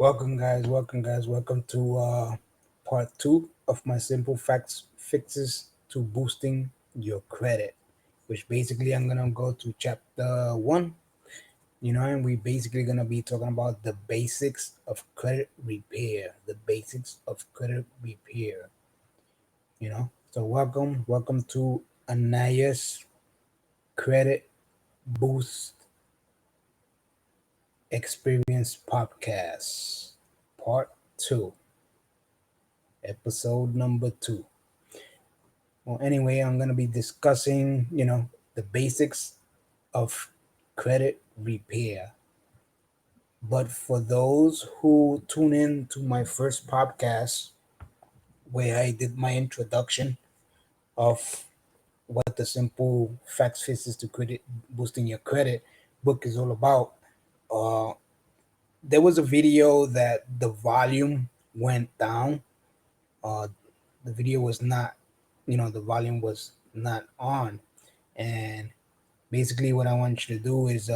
Welcome to part two of my simple facts fixes to boosting your credit, which basically I'm gonna go to chapter one, and we basically gonna be talking about the basics of credit repair, the basics of credit repair. So welcome to Anaya's Credit Boost Experience Podcast, part two, episode number two. Well, anyway, I'm going to be discussing, the basics of credit repair. But for those who tune in to my first podcast, where I did my introduction of what the simple facts fixes to credit boosting your credit book is all about, uh, there was a video that the volume went down. Uh, the video was not, the volume was not on, and basically what I want you to do is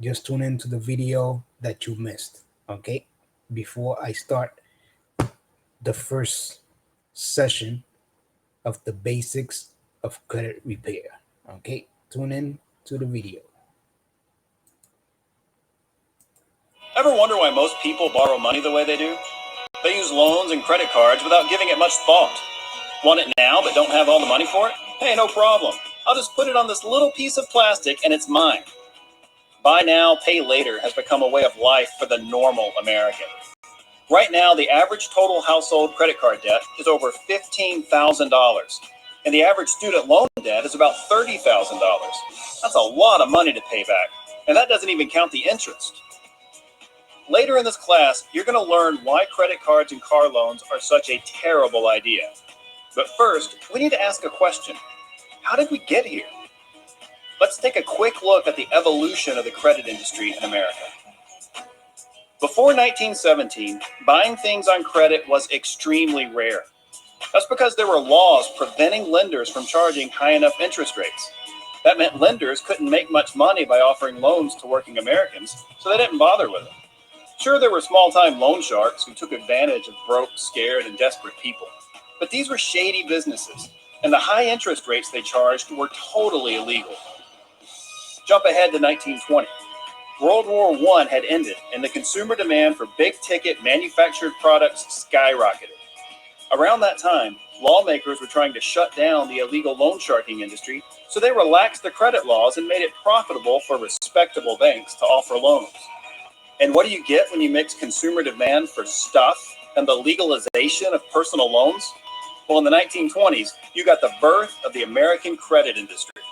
just tune into the video that you missed, okay, before I start the first session of the basics of credit repair. Okay, tune in to the video. Ever wonder why most people borrow money the way they do? They use loans and credit cards without giving it much thought. Want it now but don't have all the money for it? Hey, no problem. I'll just put it on this little piece of plastic and it's mine. Buy now, pay later has become a way of life for the normal American. Right now, the average total household credit card debt is over $15,000, and the average student loan debt is about $30,000. That's a lot of money to pay back, and that doesn't even count the interest. Later in this class, you're going to learn why credit cards and car loans are such a terrible idea. But first, we need to ask a question. How did we get here? Let's take a quick look at the evolution of the credit industry in America. Before 1917, buying things on credit was extremely rare. That's because there were laws preventing lenders from charging high enough interest rates. That meant lenders couldn't make much money by offering loans to working Americans, so they didn't bother with it. Sure, there were small-time loan sharks who took advantage of broke, scared, and desperate people. But these were shady businesses, and the high interest rates they charged were totally illegal. Jump ahead to 1920. World War I had ended, and the consumer demand for big-ticket manufactured products skyrocketed. Around that time, lawmakers were trying to shut down the illegal loan sharking industry, so they relaxed the credit laws and made it profitable for respectable banks to offer loans. And what do you get when you mix consumer demand for stuff and the legalization of personal loans? Well, in the 1920s, you got the birth of the American credit industry.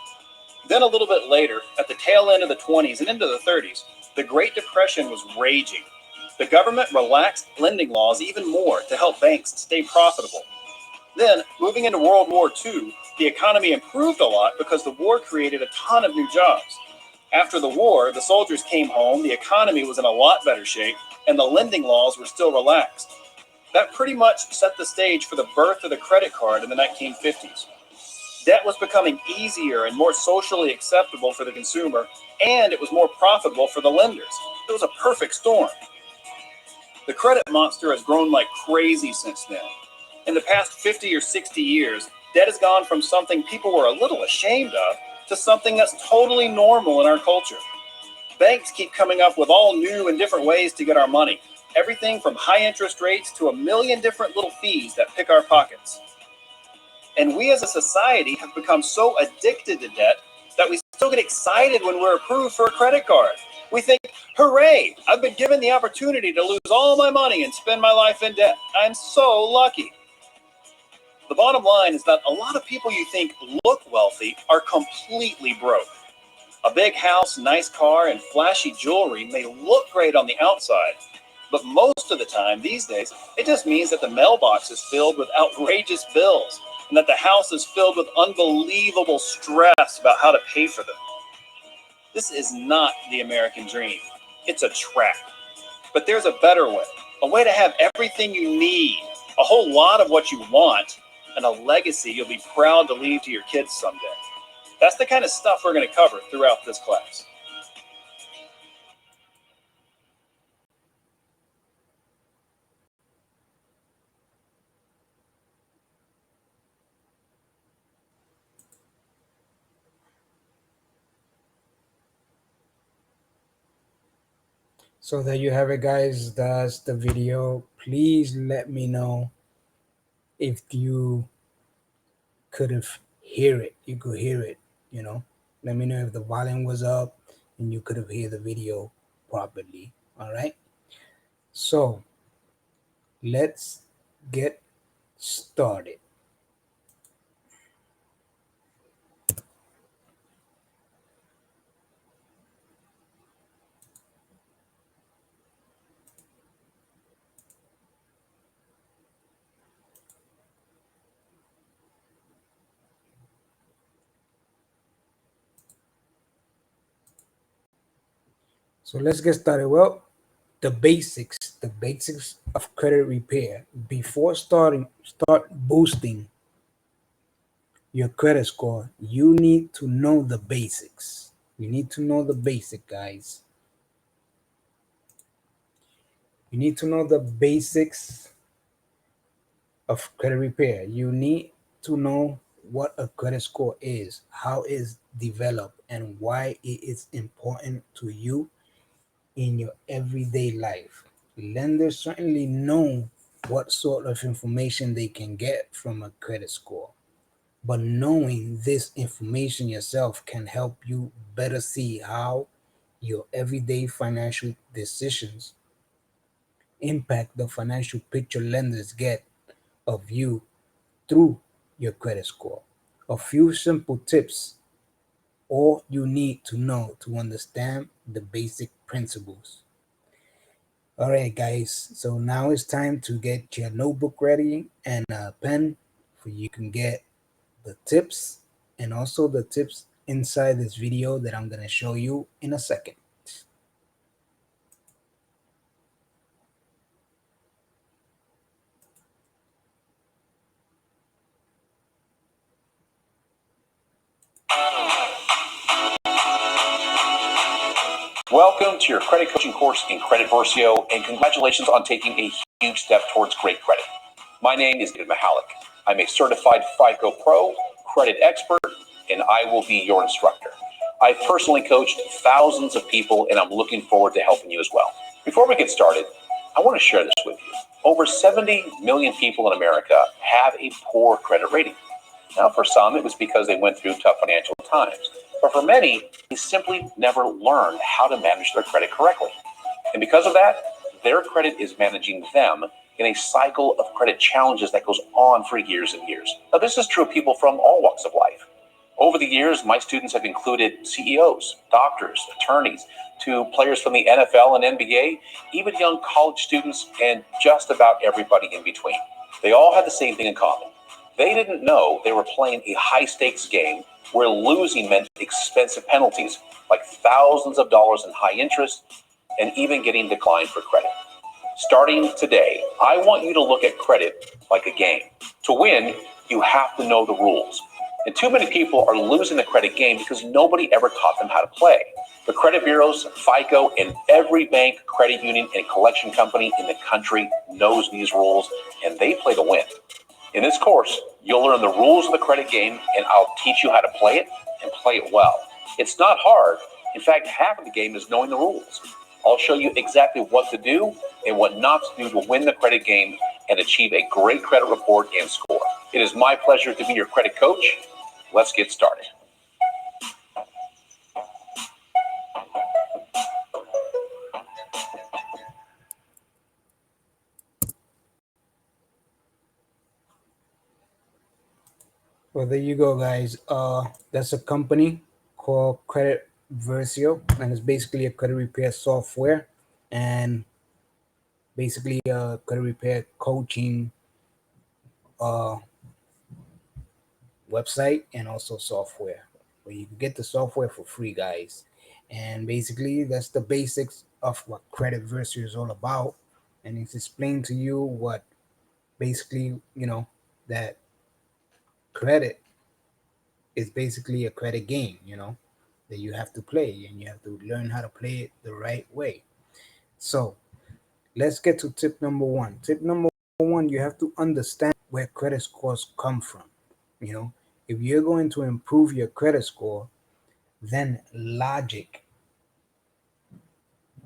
Then a little bit later, at the tail end of the 20s and into the 30s, the Great Depression was raging. The government relaxed lending laws even more to help banks stay profitable. Then, moving into World War II, the economy improved a lot because the war created a ton of new jobs. After the war, the soldiers came home, the economy was in a lot better shape, and the lending laws were still relaxed. That pretty much set the stage for the birth of the credit card in the 1950s. Debt was becoming easier and more socially acceptable for the consumer, and it was more profitable for the lenders. It was a perfect storm. The credit monster has grown like crazy since then. In the past 50 or 60 years, debt has gone from something people were a little ashamed of to something that's totally normal in our culture. Banks keep coming up with all new and different ways to get our money. Everything from high interest rates to a million different little fees that pick our pockets. And we as a society have become so addicted to debt that we still get excited when we're approved for a credit card. We think, hooray, I've been given the opportunity to lose all my money and spend my life in debt. I'm so lucky. The bottom line is that a lot of people you think look wealthy are completely broke. A big house, nice car, and flashy jewelry may look great on the outside, but most of the time these days, it just means that the mailbox is filled with outrageous bills and that the house is filled with unbelievable stress about how to pay for them. This is not the American dream. It's a trap. But there's a better way, a way to have everything you need, a whole lot of what you want, and a legacy you'll be proud to leave to your kids someday. That's the kind of stuff we're going to cover throughout this class. So there you have it, guys. That's the video. Please let me know if you could have hear it. You could hear it, you know. Let me know if the volume was up and you could have heard the video properly. All right. So let's get started. So let's get started. Well, the basics of credit repair. Before start boosting your credit score, you need to know the basics. You need to know the basic, guys. You need to know the basics of credit repair. You need to know what a credit score is, how it's developed, and why it is important to you in your everyday life. Lenders certainly know what sort of information they can get from a credit score, but knowing this information yourself can help you better see how your everyday financial decisions impact the financial picture lenders get of you through your credit score. A few simple tips, all you need to know to understand the basic principles. All right, guys. So now it's time to get your notebook ready and a pen for you can get the tips and also the tips inside this video that I'm going to show you in a second. Welcome to your credit coaching course in Credit Versio, and congratulations on taking a huge step towards great credit. My name is David Mahalik. I'm a certified FICO Pro, credit expert, and I will be your instructor. I've personally coached thousands of people, and I'm looking forward to helping you as well. Before we get started, I want to share this with you. Over 70 million people in America have a poor credit rating. Now, for some, it was because they went through tough financial times. But for many, they simply never learned how to manage their credit correctly. And because of that, their credit is managing them in a cycle of credit challenges that goes on for years and years. Now, this is true of people from all walks of life. Over the years, my students have included CEOs, doctors, attorneys, to players from the NFL and NBA, even young college students, and just about everybody in between. They all had the same thing in common. They didn't know they were playing a high-stakes game where losing meant expensive penalties, like thousands of dollars in high interest, and even getting declined for credit. Starting today, I want you to look at credit like a game. To win, you have to know the rules. And too many people are losing the credit game because nobody ever taught them how to play. The credit bureaus, FICO, and every bank, credit union, and collection company in the country knows these rules, and they play to win. In this course, you'll learn the rules of the credit game, and I'll teach you how to play it and play it well. It's not hard. In fact, half of the game is knowing the rules. I'll show you exactly what to do and what not to do to win the credit game and achieve a great credit report and score. It is my pleasure to be your credit coach. Let's get started. Well, there you go, guys. That's a company called Credit Versio, and it's basically a credit repair software and basically a credit repair coaching uh, website and also software where you can get the software for free, guys. And basically, that's the basics of what Credit Versio is all about, and it's explained to you what basically that credit is basically a credit game, that you have to play and you have to learn how to play it the right way. So let's get to tip number one. Tip number one, you have to understand where credit scores come from. If you're going to improve your credit score, then logic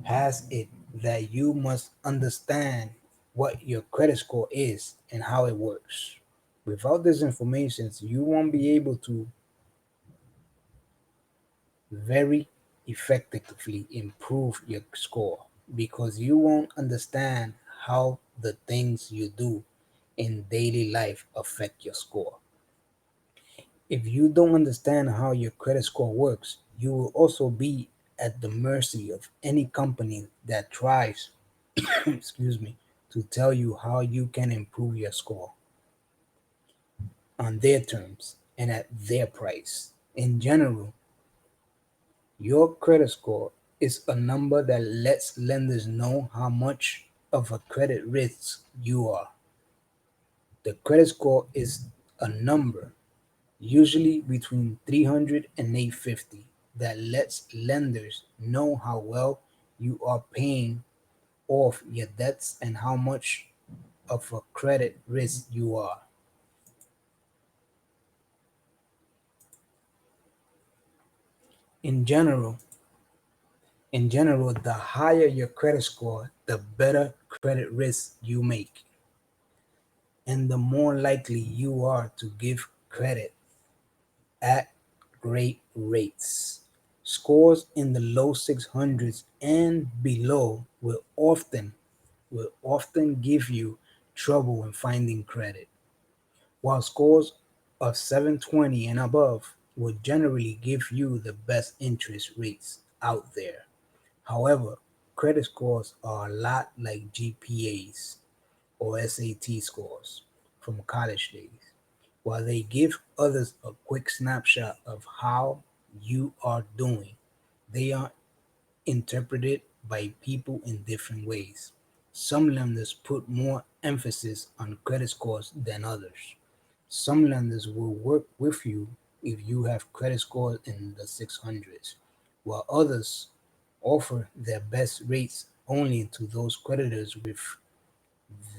has it that you must understand what your credit score is and how it works. Without this information, you won't be able to very effectively improve your score because you won't understand how the things you do in daily life affect your score. If you don't understand how your credit score works, you will also be at the mercy of any company that tries, excuse me, to tell you how you can improve your score on their terms and at their price. In general, your credit score is a number that lets lenders know how much of a credit risk you are. The credit score is a number, usually between 300 and 850, that lets lenders know how well you are paying off your debts and how much of a credit risk you are. In general, the higher your credit score, the better credit risk you make, and the more likely you are to give credit at great rates. Scores in the low 600s and below will often give you trouble in finding credit, while scores of 720 and above will generally give you the best interest rates out there. However, credit scores are a lot like GPAs or SAT scores from college days. While they give others a quick snapshot of how you are doing, they are interpreted by people in different ways. Some lenders put more emphasis on credit scores than others. Some lenders will work with you if you have credit scores in the 600s, while others offer their best rates only to those creditors with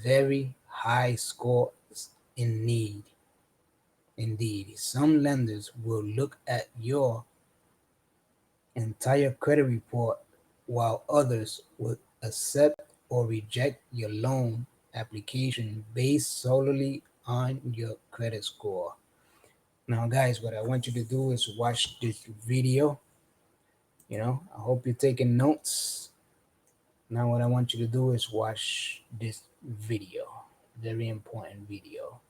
very high scores in need. Indeed, some lenders will look at your entire credit report while others will accept or reject your loan application based solely on your credit score. Now, guys, what I want you to do is watch this video. I hope you're taking notes. Now, what I want you to do is watch this video. Very important video.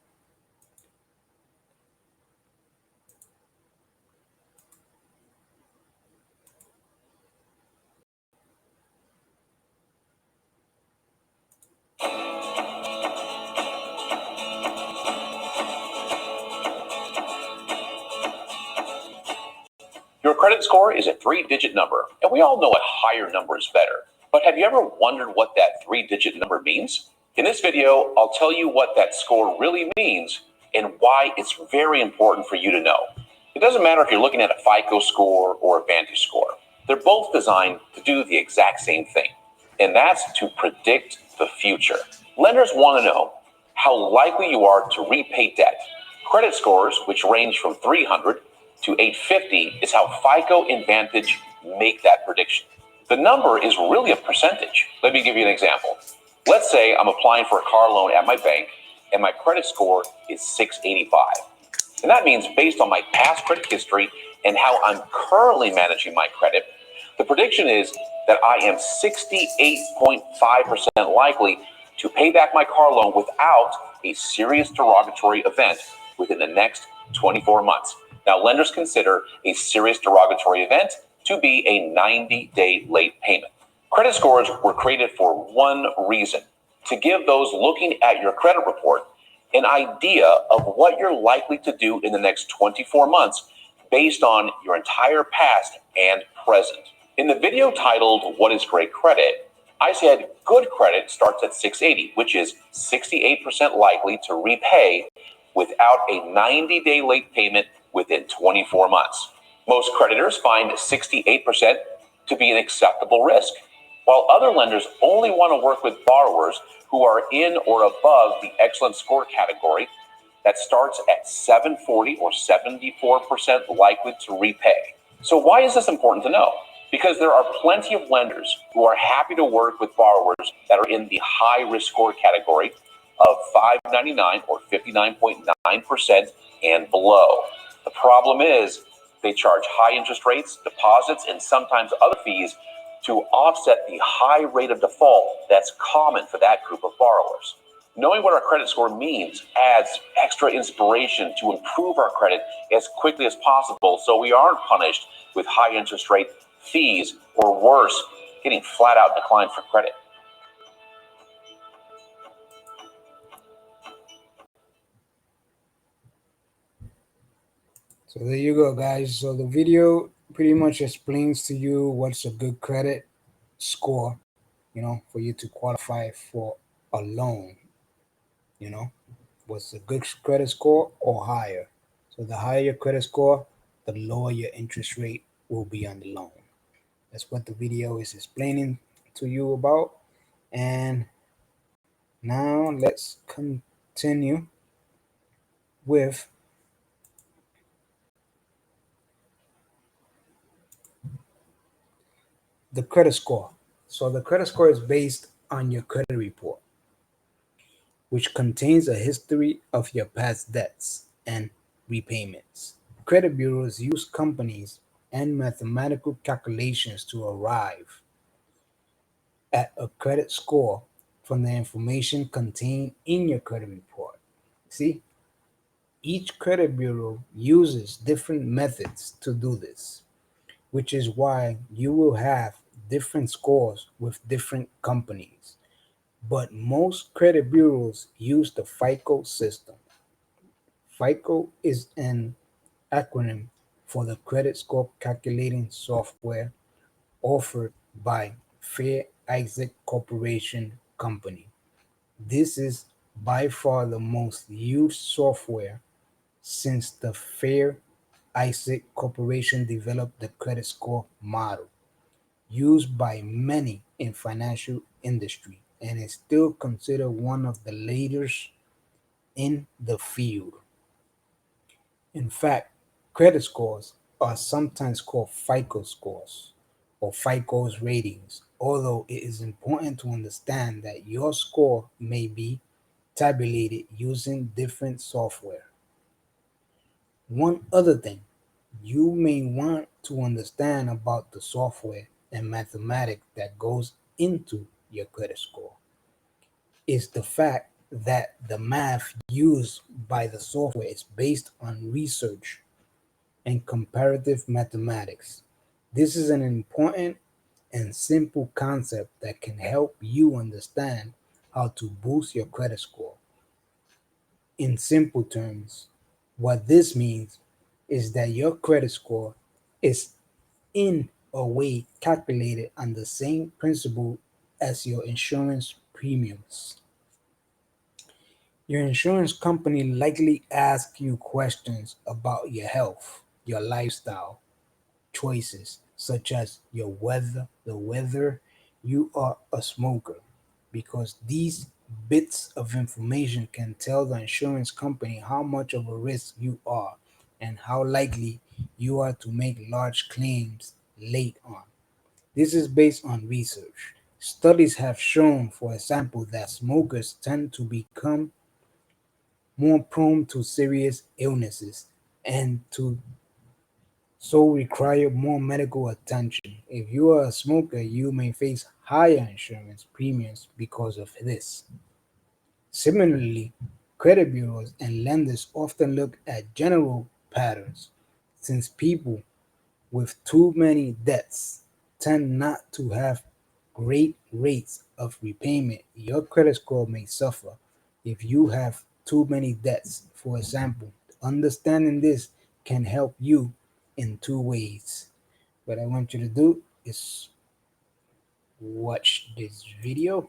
Your credit score is a three-digit number, and we all know a higher number is better. But have you ever wondered what that three-digit number means? In this video, I'll tell you what that score really means and why it's very important for you to know. It doesn't matter if you're looking at a Fico score or a Vantage score. They're both designed to do the exact same thing, and that's to predict the future. Lenders want to know how likely you are to repay debt. Credit scores, which range from 300 to 850, is how Fico and Vantage make that prediction. The number is really a percentage. Let me give you an example. Let's say I'm applying for a car loan at my bank and my credit score is 685. And that means based on my past credit history and how I'm currently managing my credit, the prediction is that I am 68.5% likely to pay back my car loan without a serious derogatory event within the next 24 months. Now, lenders consider a serious derogatory event to be a 90-day late payment. Credit scores were created for one reason: to give those looking at your credit report an idea of what you're likely to do in the next 24 months based on your entire past and present. In the video titled, "What is Great Credit?" I said good credit starts at 680, which is 68% likely to repay without a 90-day late payment within 24 months. Most creditors find 68% to be an acceptable risk, while other lenders only want to work with borrowers who are in or above the excellent score category that starts at 740 or 74% likely to repay. So why is this important to know? Because there are plenty of lenders who are happy to work with borrowers that are in the high risk score category of 599 or 59.9% and below. The problem is they charge high interest rates, deposits, and sometimes other fees to offset the high rate of default that's common for that group of borrowers. Knowing what our credit score means adds extra inspiration to improve our credit as quickly as possible so we aren't punished with high interest rate fees or worse, getting flat out declined for credit. So there you go, guys. So the video pretty much explains to you what's a good credit score, for you to qualify for a loan, you know, what's a good credit score or higher. So the higher your credit score, the lower your interest rate will be on the loan. That's what the video is explaining to you about. And now let's continue with the credit score. So the credit score is based on your credit report, which contains a history of your past debts and repayments. Credit bureaus use companies and mathematical calculations to arrive at a credit score from the information contained in your credit report. See, each credit bureau uses different methods to do this, which is why you will have different scores with different companies. But most credit bureaus use the FICO system. FICO is an acronym for the credit score calculating software offered by Fair Isaac Corporation Company. This is by far the most used software since the Fair Isaac Corporation developed the credit score model used by many in financial industry and is still considered one of the leaders in the field. In fact, credit scores are sometimes called FICO scores or FICO's ratings, although it is important to understand that your score may be tabulated using different software. One other thing you may want to understand about the software and mathematics that goes into your credit score is the fact that the math used by the software is based on research and comparative mathematics. This is an important and simple concept that can help you understand how to boost your credit score. In simple terms, what this means is that your credit score is in a way calculated on the same principle as your insurance premiums. Your insurance company likely asks you questions about your health, your lifestyle, choices such as whether you are a smoker, because these bits of information can tell the insurance company how much of a risk you are and how likely you are to make large claims late on. This is based on research. Studies have shown, for example, that smokers tend to become more prone to serious illnesses and to so require more medical attention. If you are a smoker, you may face higher insurance premiums because of this. Similarly, credit bureaus and lenders often look at general patterns, since people with too many debts tend not to have great rates of repayment. Your credit score may suffer if you have too many debts. For example, understanding this can help you in two ways. What I want you to do is watch this video.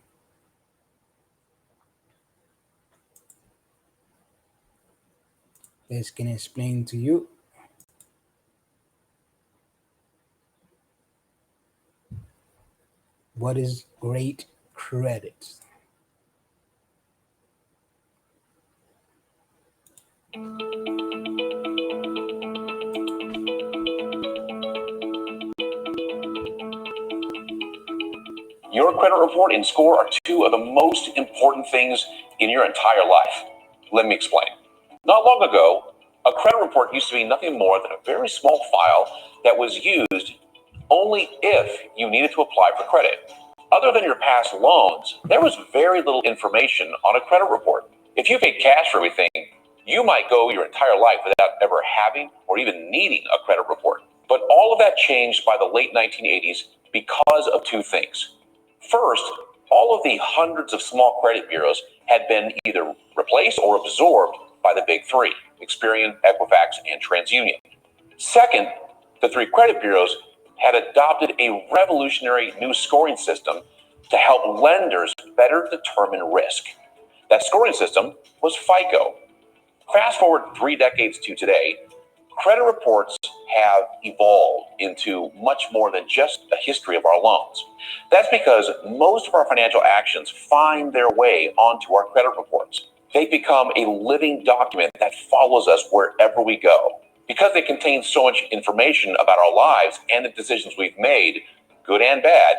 This can explain to you what is great credit. Your credit report and score are two of the most important things in your entire life. Let me explain. Not long ago, a credit report used to be nothing more than a very small file that was used only if you needed to apply for credit. Other than your past loans, there was very little information on a credit report. If you paid cash for everything, you might go your entire life without ever having or even needing a credit report. But all of that changed by the late 1980s because of two things. First, all of the hundreds of small credit bureaus had been either replaced or absorbed by the big three, Experian, Equifax, and TransUnion. Second, the three credit bureaus had adopted a revolutionary new scoring system to help lenders better determine risk. That scoring system was FICO. Fast forward 3 decades to today, credit reports have evolved into much more than just a history of our loans. That's because most of our financial actions find their way onto our credit reports. They become a living document that follows us wherever we go. Because they contain so much information about our lives and the decisions we've made, good and bad,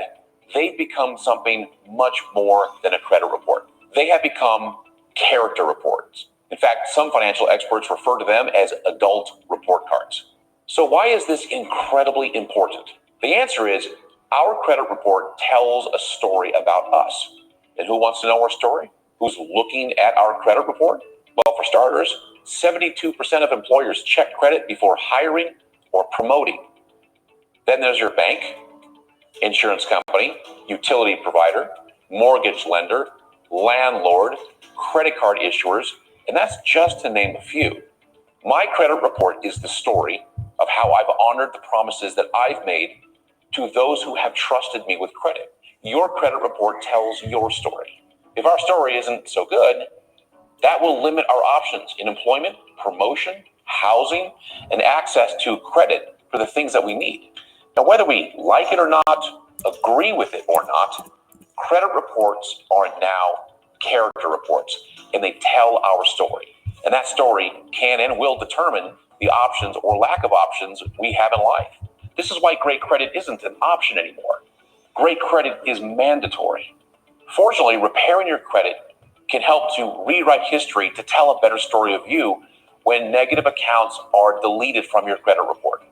they've become something much more than a credit report. They have become character reports. In fact, some financial experts refer to them as adult report cards. So why is this incredibly important? The answer is our credit report tells a story about us. And who wants to know our story? Who's looking at our credit report? Well, for starters, 72% of employers check credit before hiring or promoting. Then there's your bank, insurance company, utility provider, mortgage lender, landlord, credit card issuers, and that's just to name a few. My credit report is the story of how I've honored the promises that I've made to those who have trusted me with credit. Your credit report tells your story. If our story isn't so good, that will limit our options in employment, promotion, housing, and access to credit for the things that we need. Now, whether we like it or not, agree with it or not, credit reports are now character reports, and they tell our story. And that story can and will determine the options or lack of options we have in life. This is why great credit isn't an option anymore. Great credit is mandatory. Fortunately, repairing your credit can help to rewrite history to tell a better story of you when negative accounts are deleted from your credit report.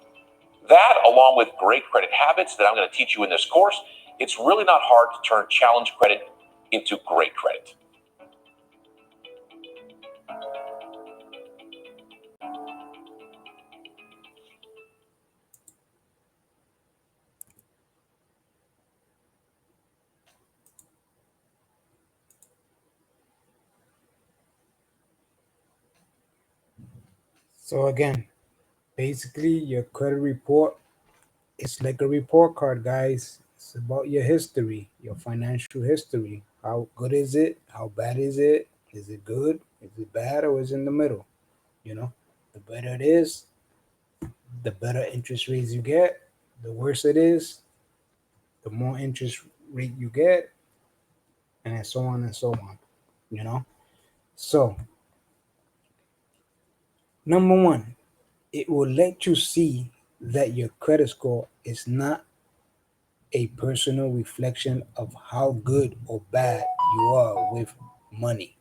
That, along with great credit habits that I'm going to teach you in this course, it's really not hard to turn challenge credit into great credit. So again, basically your credit report is like a report card, guys. It's about your history, your financial history. How good is it? How bad is it? Is it good? Is it bad, or is it in the middle? You know, the better it is, the better interest rates you get. The worse it is, the more interest rate you get, and so on and so on. You know, so number one, it will let you see that your credit score is not a personal reflection of how good or bad you are with money.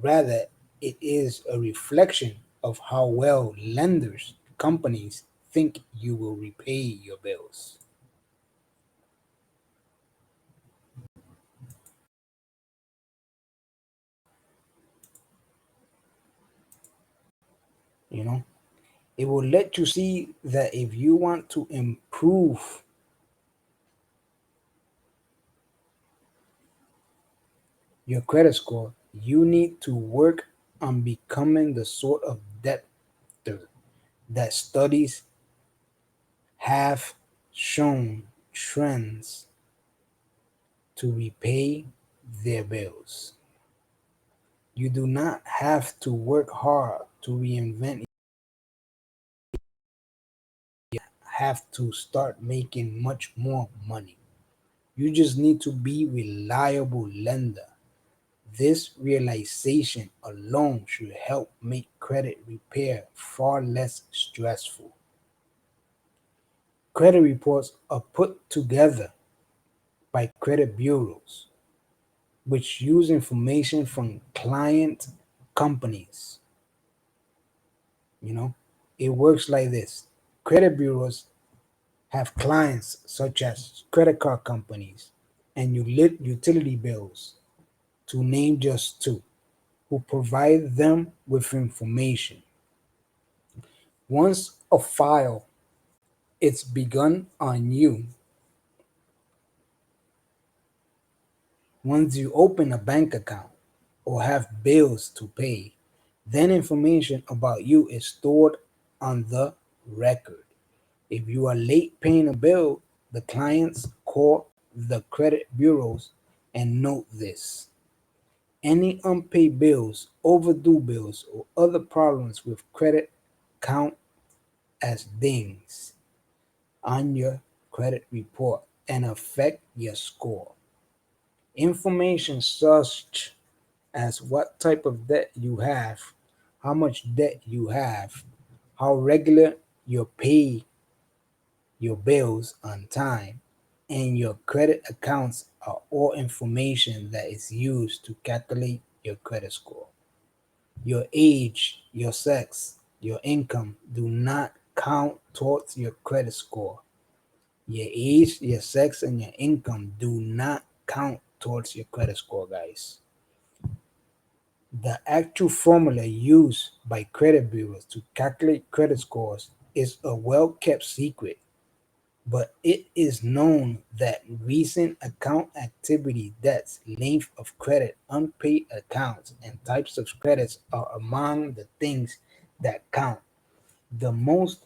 Rather, it is a reflection of how well lenders, companies think you will repay your bills. You know, it will let you see that if you want to improve your credit score, you need to work on becoming the sort of debtor that studies have shown trends to repay their bills. You do not have to work hard to reinvent, have to start making much more money. You just need to be reliable lender. This realization alone should help make credit repair far less stressful. Credit reports are put together by credit bureaus, which use information from client companies. You know, it works like this: credit bureaus have clients such as credit card companies and utility bills, to name just two, who provide them with information. Once a file it's begun on you, once you open a bank account or have bills to pay, then information about you is stored on the record. If you are late paying a bill, the clients call the credit bureaus and note this. Any unpaid bills, overdue bills, or other problems with credit count as dings on your credit report and affect your score. Information such as what type of debt you have, how much debt you have, how regular you pay your bills on time, and your credit accounts are all information that is used to calculate your credit score. Your age, your sex, your income do not count towards your credit score. Your age, your sex, and your income do not count towards your credit score, guys. The actual formula used by credit bureaus to calculate credit scores is a well kept secret, but it is known that recent account activity, debts, length of credit, unpaid accounts, and types of credits are among the things that count the most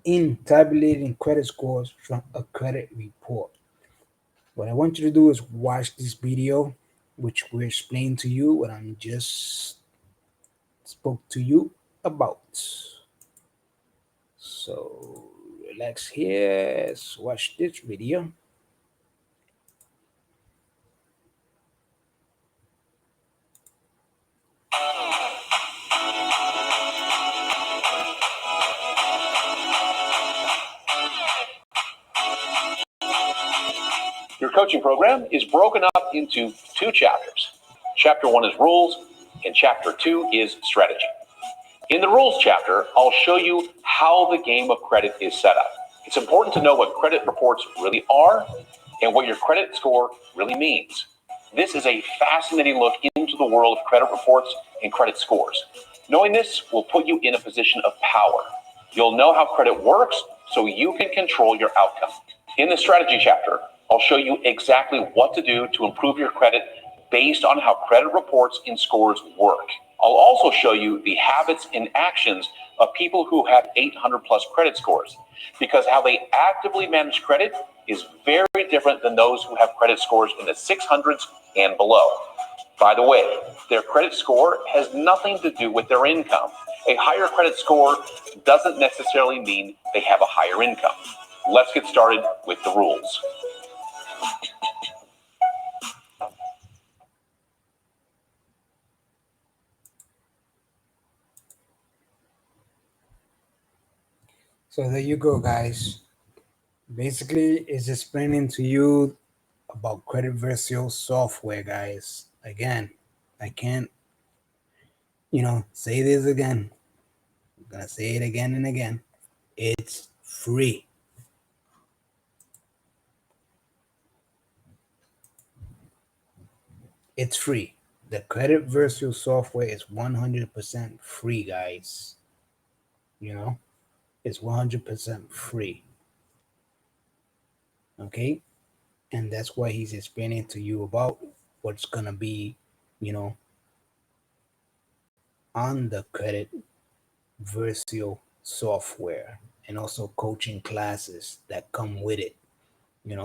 in tabulating credit scores from a credit report. What I want you to do is watch this video, which will explain to you what I'm just spoke to you about. So relax here, let's watch this video. Your coaching program is broken up into two chapters. Chapter 1 is rules, and chapter 2 is strategy. In the rules chapter, I'll show you how the game of credit is set up. It's important to know what credit reports really are and what your credit score really means. This is a fascinating look into the world of credit reports and credit scores. Knowing this will put you in a position of power. You'll know how credit works so you can control your outcome. In the strategy chapter, I'll show you exactly what to do to improve your credit based on how credit reports and scores work. I'll also show you the habits and actions of people who have 800 plus credit scores, because how they actively manage credit is very different than those who have credit scores in the 600s and below. By the way, their credit score has nothing to do with their income. A higher credit score doesn't necessarily mean they have a higher income. Let's get started with the rules. So there you go, guys. Basically, it's explaining to you about credit virtual software, guys. Again, I can't, say this again. I'm gonna say it again and again. It's free. It's free. The credit virtual software is 100% free, guys. You know, it's 100% free. Okay? And that's why he's explaining to you about what's gonna be, you know, on the credit virtual software, and also coaching classes that come with it.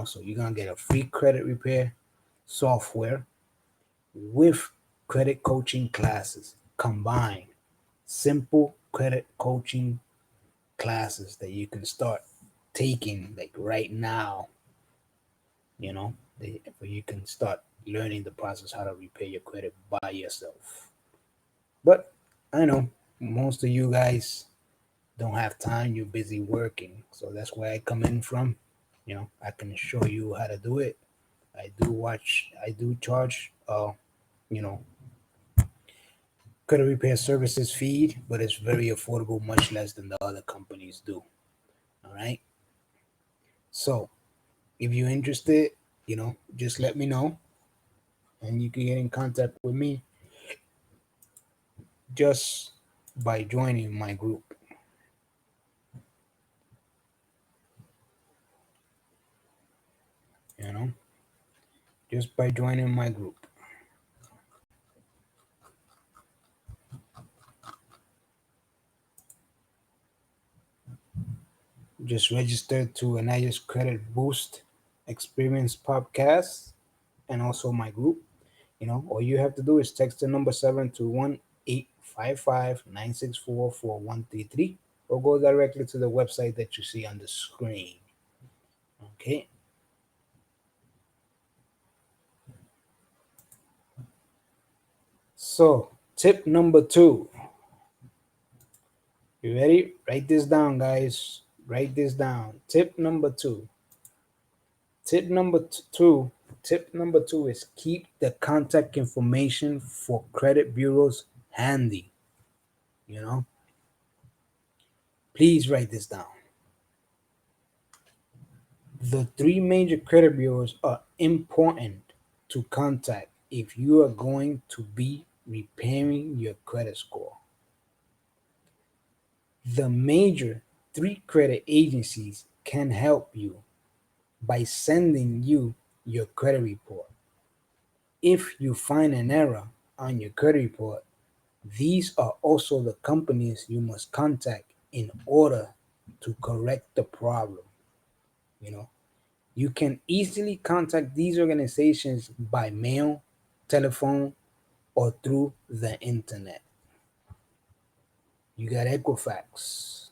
So you're gonna get a free credit repair software with credit coaching classes combined. Simple credit coaching classes that you can start taking like right now, where you can start learning the process how to repay your credit by yourself. But I know most of you guys don't have time, you're busy working. So that's where I come in from. I can show you how to do it. I do charge you know credit repair services fee, but it's very affordable, much less than the other companies do. All right. So if you're interested, just let me know, and you can get in contact with me just by joining my group. You know, just by joining my group. Just register to Anaya's Credit Boost Experience podcast and also my group. All you have to do is text the number 721-855-964-4133 or go directly to the website that you see on the screen. Okay. So, tip number 2. You ready? Write this down, guys. Write this down. Tip number 2. Tip number 2. Tip number 2 is keep the contact information for credit bureaus handy. You know, please write this down. The three major credit bureaus are important to contact if you are going to be repairing your credit score. The major three credit agencies can help you by sending you your credit report. If you find an error on your credit report, these are also the companies you must contact in order to correct the problem. You know, you can easily contact these organizations by mail, telephone, or through the internet. You got Equifax,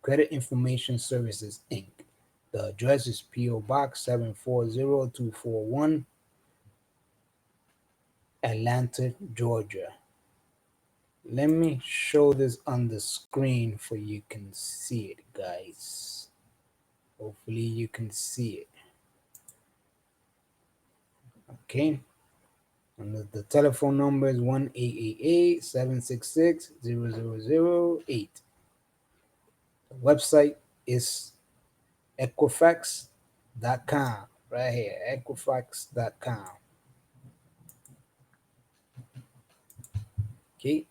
Credit Information Services Inc. The address is P.O. Box 740241, Atlanta, Georgia. Let me show this on the screen for you can see it, guys. Hopefully you can see it. Okay. And the telephone number is 1-888-766-0008. The website is Equifax.com. Right here, Equifax.com. Okay.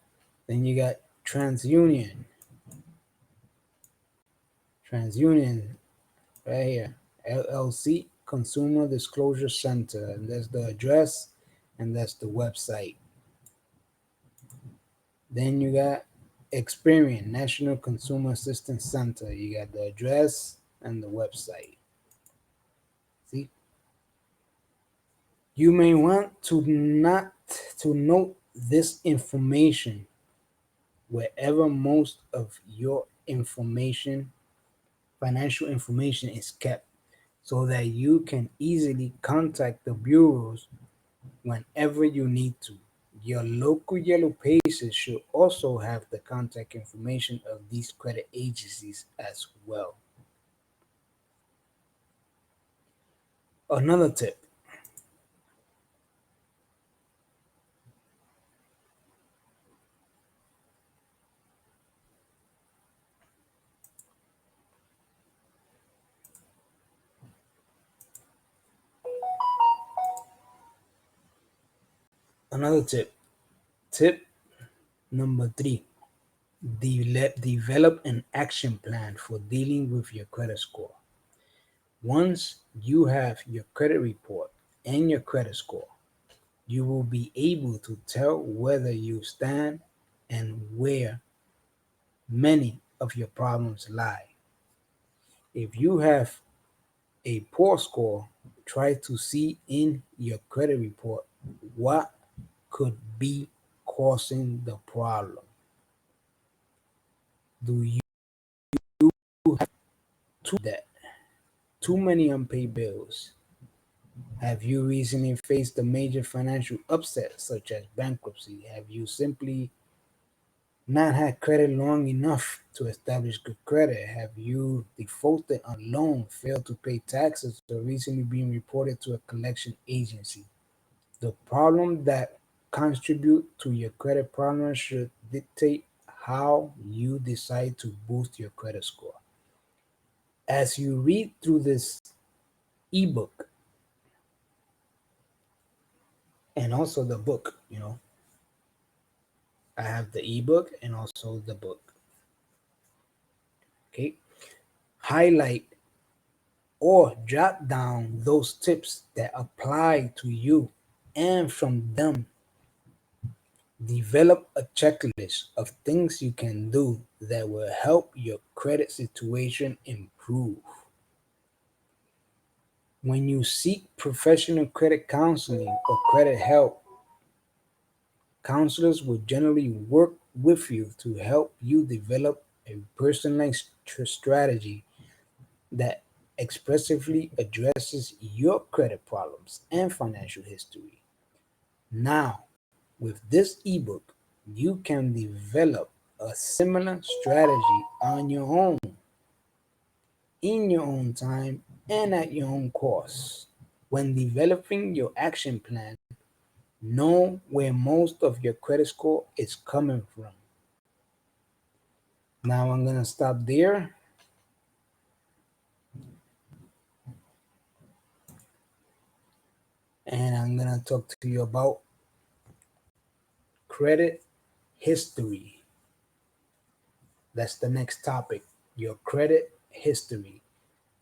Then you got TransUnion. TransUnion, right here, LLC Consumer Disclosure Center. And that's the address and that's the website. Then you got Experian, National Consumer Assistance Center. You got the address and the website. See? You may want to not to note this information wherever most of your information, financial information is kept, so that you can easily contact the bureaus whenever you need to. Your local yellow pages should also have the contact information of these credit agencies as well. Another tip. Another tip. Tip number 3. Develop an action plan for dealing with your credit score. Once you have your credit report and your credit score, you will be able to tell whether you stand and where many of your problems lie. If you have a poor score, try to see in your credit report what could be causing the problem. Do you have too debt, too many unpaid bills? Have you recently faced a major financial upset such as bankruptcy? Have you simply not had credit long enough to establish good credit? Have you defaulted on loan, failed to pay taxes, or recently been reported to a collection agency? The problem that contribute to your credit problem should dictate how you decide to boost your credit score. As you read through this ebook and also the book, I have the ebook and also the book. Okay, highlight or jot down those tips that apply to you, and from them develop a checklist of things you can do that will help your credit situation improve. When you seek professional credit counseling or credit help, counselors will generally work with you to help you develop a personalized strategy that expressively addresses your credit problems and financial history. Now, with this ebook, you can develop a similar strategy on your own, in your own time, and at your own cost. When developing your action plan, know where most of your credit score is coming from. Now I'm going to stop there and I'm going to talk to you about credit history. That's the next topic. Your credit history.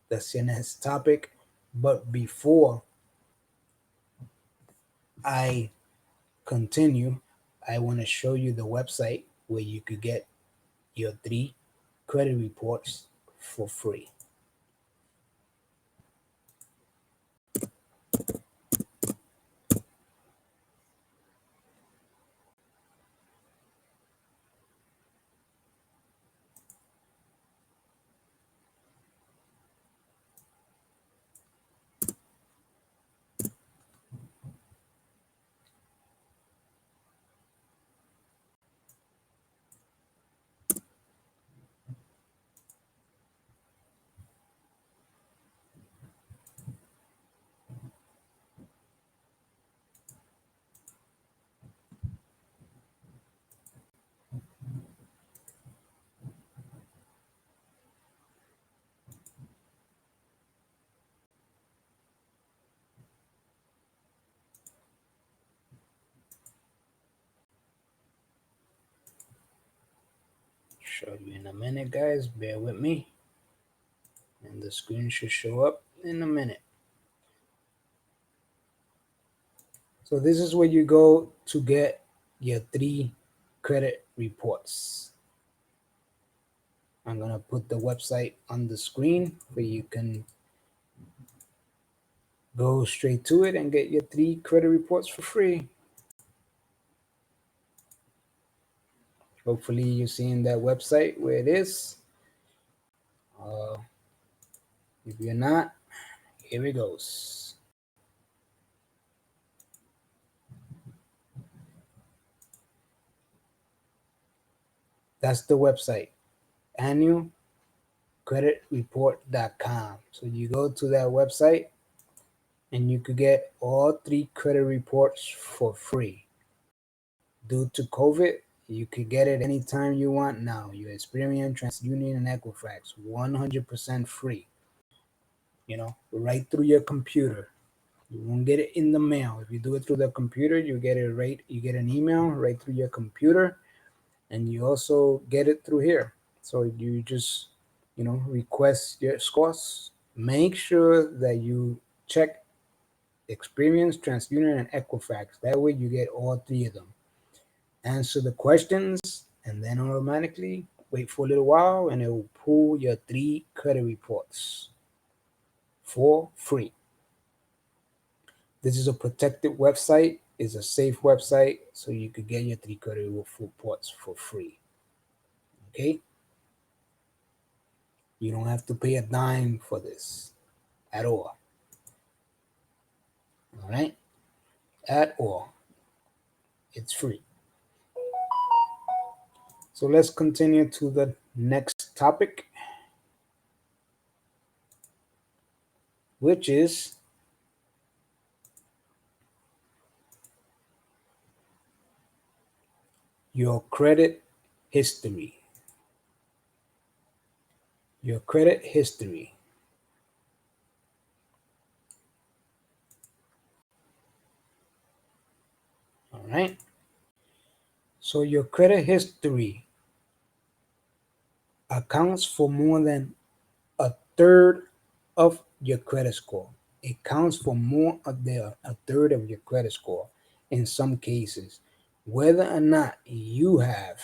That's your next topic. But before I continue, I want to show you the website where you could get your 3 credit reports for free. Show you in a minute, guys. Bear with me. And the screen should show up in a minute. So this is where you go to get your 3 credit reports. I'm gonna put the website on the screen where you can go straight to it and get your 3 credit reports for free. Hopefully you're seeing that website where it is. If you're not, here it goes. That's the website, annualcreditreport.com. So you go to that website and you could get all 3 credit reports for free. Due to COVID, you could get it anytime you want now. You Experian, TransUnion, and Equifax, 100% free. Right through your computer. You won't get it in the mail. If you do it through the computer, you get it right. You get an email right through your computer, and you also get it through here. So you just, request your scores. Make sure that you check Experience, TransUnion, and Equifax. That way, you get all 3 of them. Answer the questions, and then automatically wait for a little while, and it will pull your 3 credit reports for free. This is a protected website. It's a safe website, so you could get your 3 credit reports for free. Okay? You don't have to pay a dime for this at all. All right? At all. It's free. So let's continue to the next topic, which is your credit history. Your credit history. All right. So your credit history accounts for more than a third of your credit score. It counts for more of a third of your credit score in some cases. Whether or not you have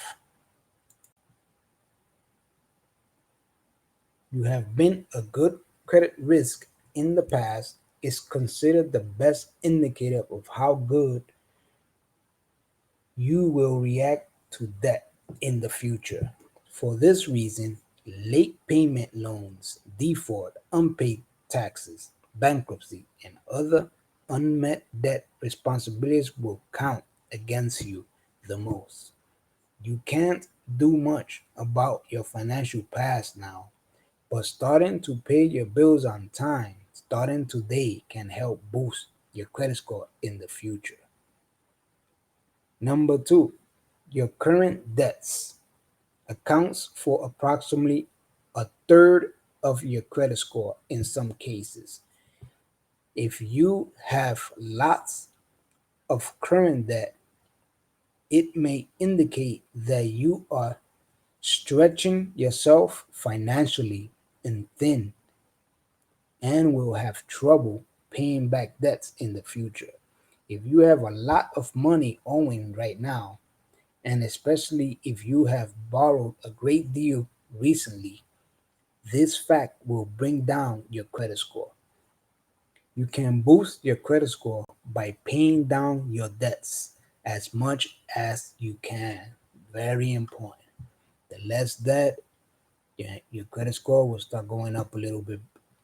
been a good credit risk in the past is considered the best indicator of how good you will react to debt in the future. For this reason, late payment loans, default, unpaid taxes, bankruptcy, and other unmet debt responsibilities will count against you the most. You can't do much about your financial past now, but starting to pay your bills on time, starting today, can help boost your credit score in the future. Number two, your current debts accounts for approximately a third of your credit score in some cases. If you have lots of current debt, it may indicate that you are stretching yourself financially and thin and will have trouble paying back debts in the future. If you have a lot of money owing right now, and especially if you have borrowed a great deal recently, this fact will bring down your credit score. You can boost your credit score by paying down your debts as much as you can. Very important. The less debt, your credit score will start going up a little bit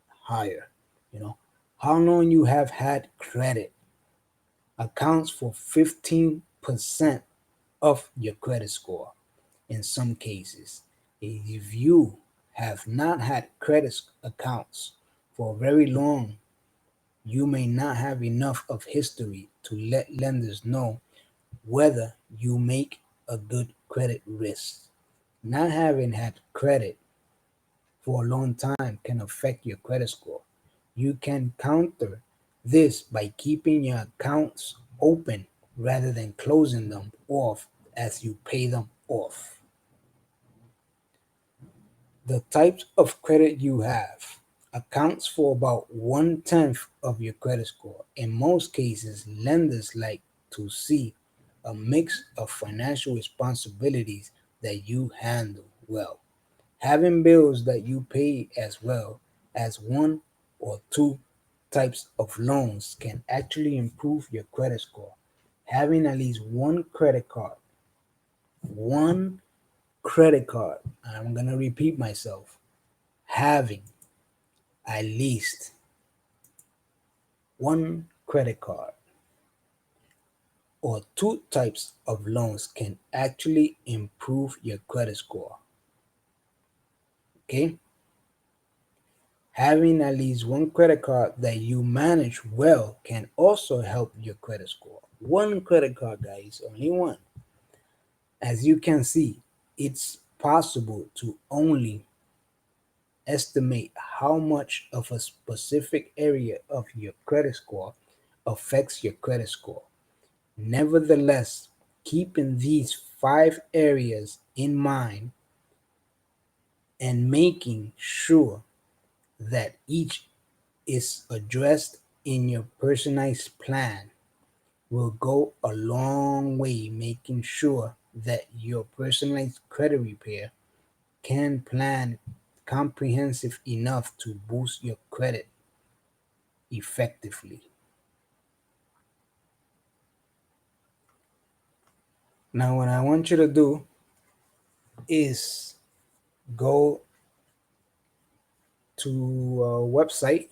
higher. You know, how long you have had credit accounts for 15% of your credit score in some cases. If you have not had credit accounts for very long, you may not have enough of history to let lenders know whether you make a good credit risk. Not having had credit for a long time can affect your credit score. You can counter this by keeping your accounts open rather than closing them off as you pay them off. The types of credit you have accounts for about 1/10 of your credit score. In most cases, lenders like to see a mix of financial responsibilities that you handle well. Having bills that you pay as well as one or two types of loans can actually improve your credit score. Having at least one credit card, and I'm going to repeat myself, having at least one credit card or two types of loans can actually improve your credit score. Okay? Having at least one credit card that you manage well can also help your credit score. One credit card, guys, only one. As you can see, it's possible to only estimate how much of a specific area of your credit score affects your credit score. Nevertheless, keeping these five areas in mind and making sure that each is addressed in your personalized plan will go a long way making sure that your personalized credit repair can plan comprehensive enough to boost your credit effectively. Now, what I want you to do is go to a website.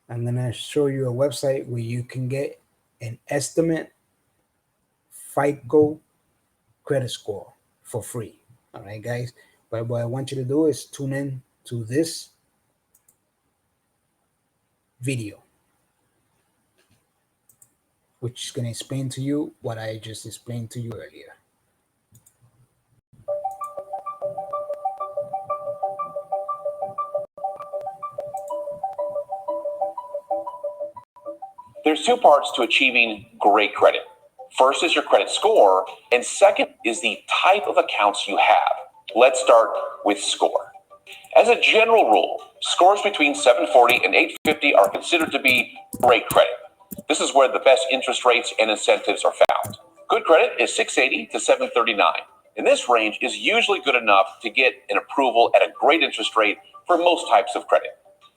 I'm going to show you a website where you can get an estimate FICO credit score for free. All right, guys. But what I want you to do is tune in to this video, which is going to explain to you what I just explained to you earlier. There's two parts to achieving great credit. First is your credit score, and second is the type of accounts you have. Let's start with score. As a general rule, scores between 740 and 850 are considered to be great credit. This is where the best interest rates and incentives are found. Good credit is 680 to 739. And this range is usually good enough to get an approval at a great interest rate for most types of credit.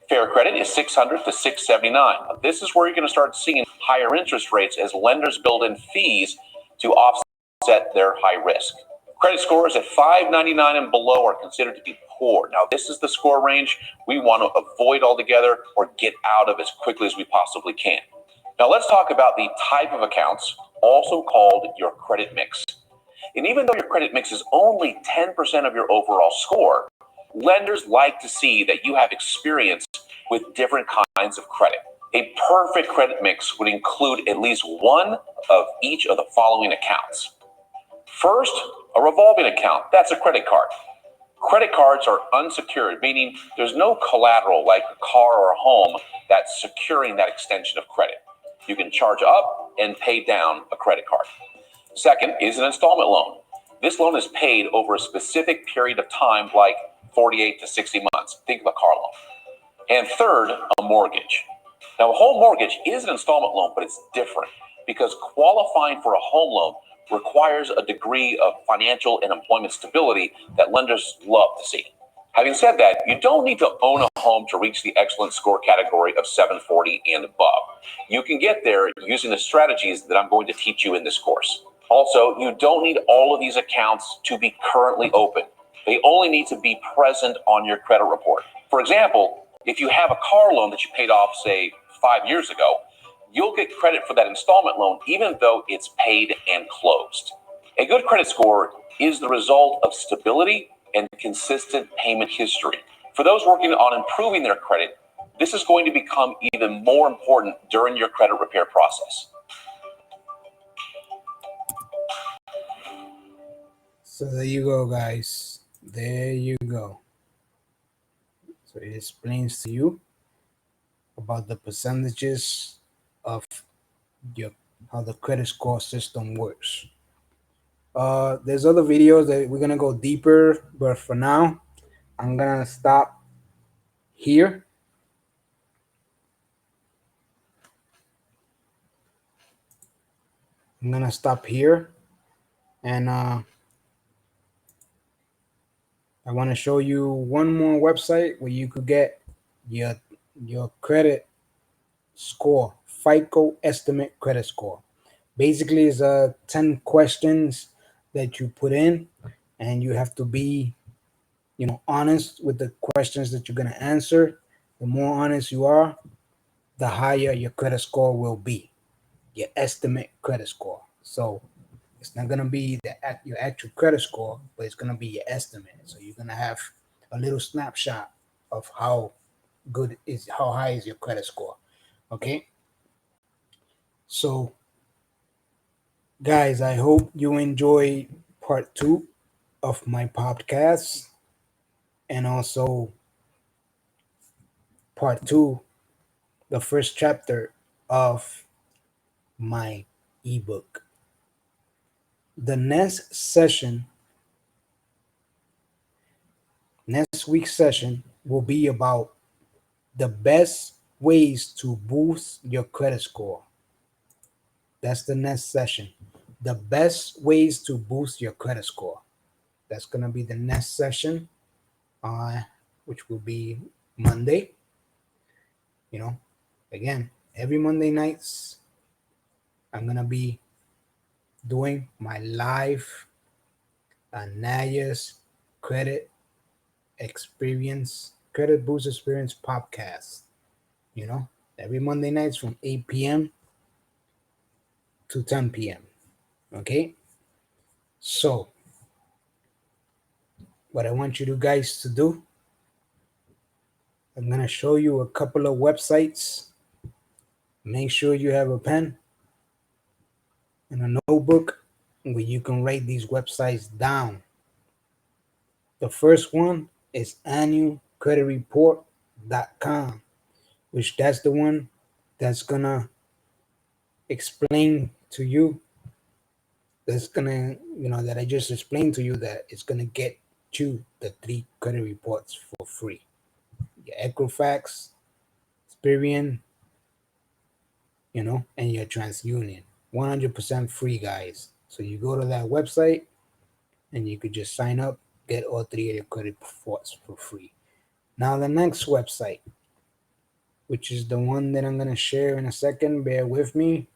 Fair credit is 600 to 679. This is where you're going to start seeing higher interest rates as lenders build in fees to offset their high risk. Credit scores at 599 and below are considered to be poor. Now, this is the score range we want to avoid altogether or get out of as quickly as we possibly can. Now, let's talk about the type of accounts, also called your credit mix. And even though your credit mix is only 10% of your overall score, lenders like to see that you have experience with different kinds of credit. A perfect credit mix would include at least one of each of the following accounts. First, a revolving account. That's a credit card. Credit cards are unsecured, meaning there's no collateral like a car or a home that's securing that extension of credit. You can charge up and pay down a credit card. Second is an installment loan. This loan is paid over a specific period of time, like 48 to 60 months. Think of a car loan. And third, a mortgage. Now, a home mortgage is an installment loan, but it's different because qualifying for a home loan requires a degree of financial and employment stability that lenders love to see. Having said that, you don't need to own a home to reach the excellent score category of 740 and above. You can get there using the strategies that I'm going to teach you in this course. Also, you don't need all of these accounts to be currently open. They only need to be present on your credit report. For example, if you have a car loan that you paid off, say, 5 years ago, you'll get credit for that installment loan even though it's paid and closed. A good credit score is the result of stability and consistent payment history. For those working on improving their credit, this is going to become even more important during your credit repair process. So there you go, guys. There you go. So it explains to you about the percentages of your how the credit score system works. There's other videos that we're gonna go deeper, but for now, I'm gonna stop here. I'm gonna stop here, and I want to show you one more website where you could get your credit score, FICO estimate credit score. Basically, it's 10 questions that you put in, and you have to be, honest with the questions that you're gonna answer. The more honest you are, the higher your credit score will be, your estimate credit score. So it's not gonna be your actual credit score, but it's gonna be your estimate. So you're gonna have a little snapshot of how high is your credit score. Okay. So guys, I hope you enjoy part 2 of my podcast, and also part 2, the first chapter of my ebook. The next week's session will be about the best ways to boost your credit score. That's the next session. The best ways to boost your credit score. That's going to be the next session, which will be Monday. Again, every Monday nights, I'm going to be doing my live Anaya's Credit Boost Experience podcast. Every Monday nights from 8 p.m. to 10 p.m. Okay? So, what I want you guys to do, I'm going to show you a couple of websites. Make sure you have a pen and a notebook where you can write these websites down. The first one is Annualcreditreport.com, which that's the one that's going to explain to you, that's going to, that I just explained to you, that it's going to get you the 3 credit reports for free. Your Equifax, Experian, and your TransUnion. 100% free, guys. So you go to that website and you could just sign up, get all 3 of your credit reports for free. Now, the next website, which is the one that I'm going to share in a second, bear with me.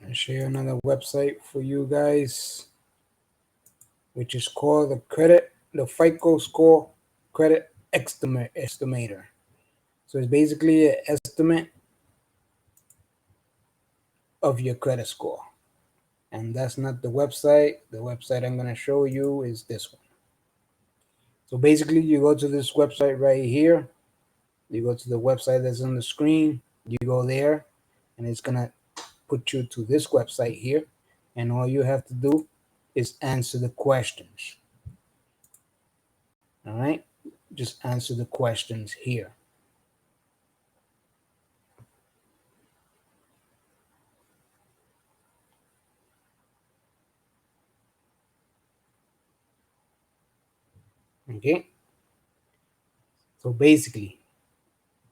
I'll share another website for you guys, which is called the FICO Score Credit Estimator. So it's basically an estimate of your credit score. And that's not the website. The website I'm going to show you is this one. So basically, you go to this website right here. You go to the website that's on the screen. You go there, and it's going to put you to this website here. And all you have to do is answer the questions. All right? Just answer the questions here. Okay? So basically,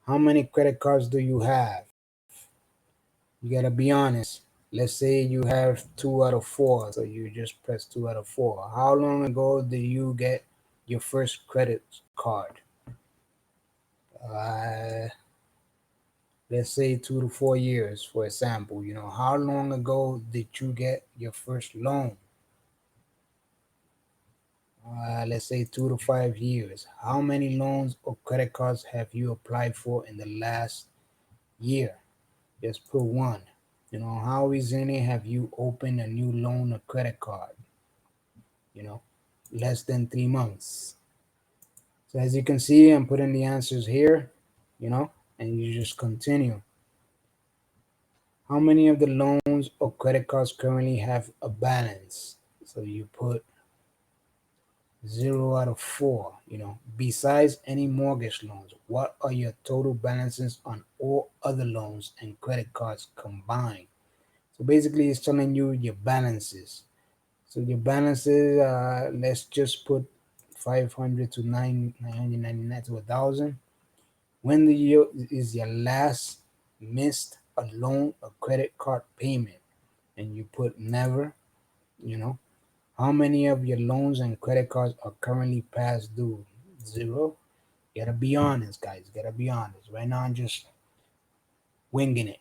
how many credit cards do you have? You got to be honest. Let's say you have 2 out of 4, so you just press 2 out of 4. How long ago did you get your first credit card? Let's say 2 to 4 years, for example. How long ago did you get your first loan? Let's say 2 to 5 years. How many loans or credit cards have you applied for in the last year? Just put 1. How recently have you opened a new loan or credit card? Less than 3 months. So as you can see, I'm putting the answers here, and you just continue. How many of the loans or credit cards currently have a balance? So you put 0 out of 4. Besides any mortgage loans, what are your total balances on all other loans and credit cards combined? So basically, it's telling you your balances. So your balances, let's just put 500 to 999 to 1,000. When is your last missed a loan or credit card payment? And you put never. How many of your loans and credit cards are currently past due? 0. You gotta be honest, guys. You gotta be honest. Right now, I'm just winging it,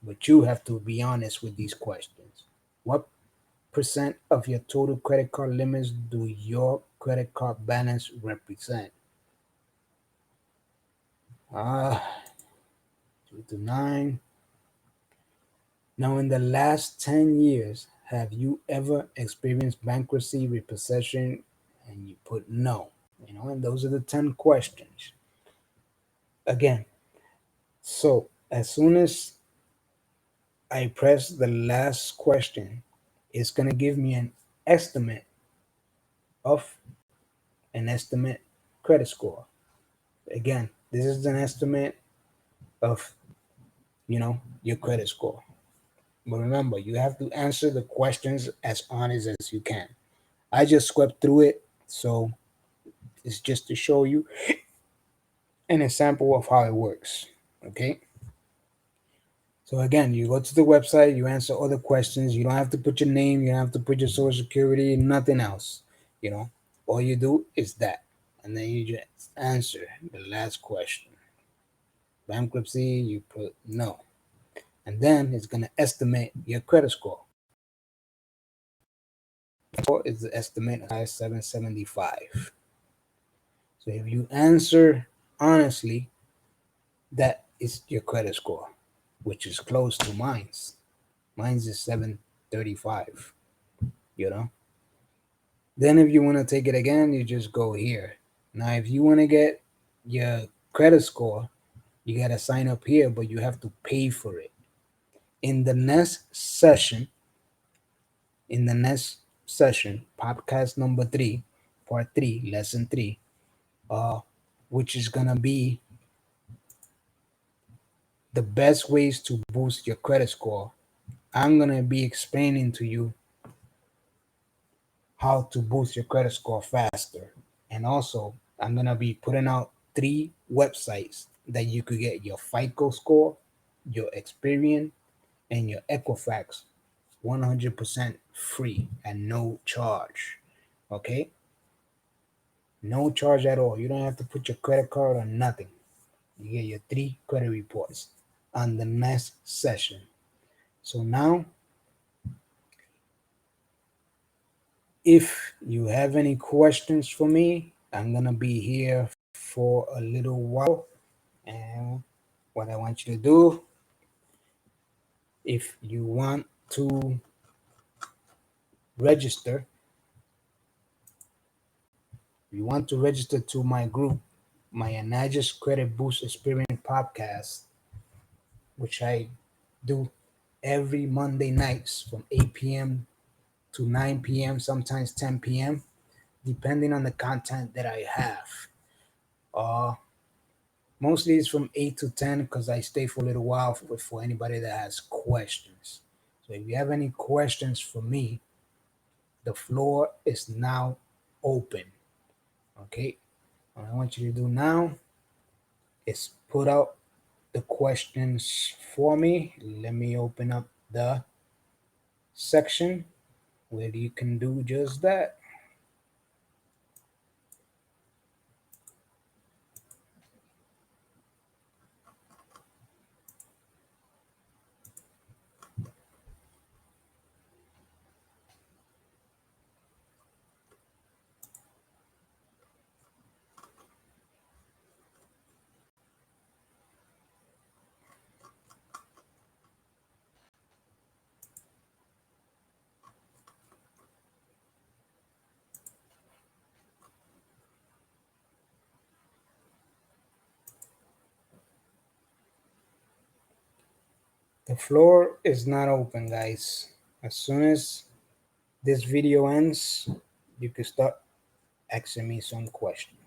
but you have to be honest with these questions. What percent of your total credit card limits do your credit card balance represent? 2 to 9. Now, in the last 10 years, have you ever experienced bankruptcy, repossession? And you put no. And those are the 10 questions. Again, so as soon as I press the last question, it's going to give me of an estimate credit score. Again, this is an estimate of, your credit score. But remember, you have to answer the questions as honest as you can. I just swept through it, so it's just to show you an example of how it works. Okay. So again, you go to the website, you answer all the questions. You don't have to put your name, you don't have to put your social security, nothing else. All you do is that, and then you just answer the last question. Bankruptcy, you put no, and then it's gonna estimate your credit score. Is the estimate of 775. So if you answer honestly, that is your credit score. which is close to mine's. Mine's is 735, you know. Then if you want to take it again, you just go here. Now, if you want to get your credit score, you got to sign up here, but you have to pay for it. In the next session, in the next session, podcast number 3, part 3, lesson 3, uh, which is gonna be the best ways to boost your credit score. I'm gonna be explaining to you how to boost your credit score faster. And also, I'm gonna be putting out 3 websites that you could get your FICO score, your Experian, and your Equifax 100% free and no charge. Okay? No charge at all. You don't have to put your credit card or nothing. You get your 3 credit reports on the next session. So now, if you have any questions for me, I'm gonna be here for a little while. And what I want you to do, if you want to register, you want to register to my group, my Anagis Credit Boost Experience podcast, which I do every Monday nights from 8 p.m. to 9 p.m., sometimes 10 p.m., depending on the content that I have. Uh, Mostly it's from 8 to 10 because I stay for a little while for anybody that has questions. So if you have any questions for me, the floor is now open. Okay? What I want you to do now is put out the questions for me. Let me open up the section where you can do just that. The floor is not open, guys. As soon as this video ends, you can start asking me some questions.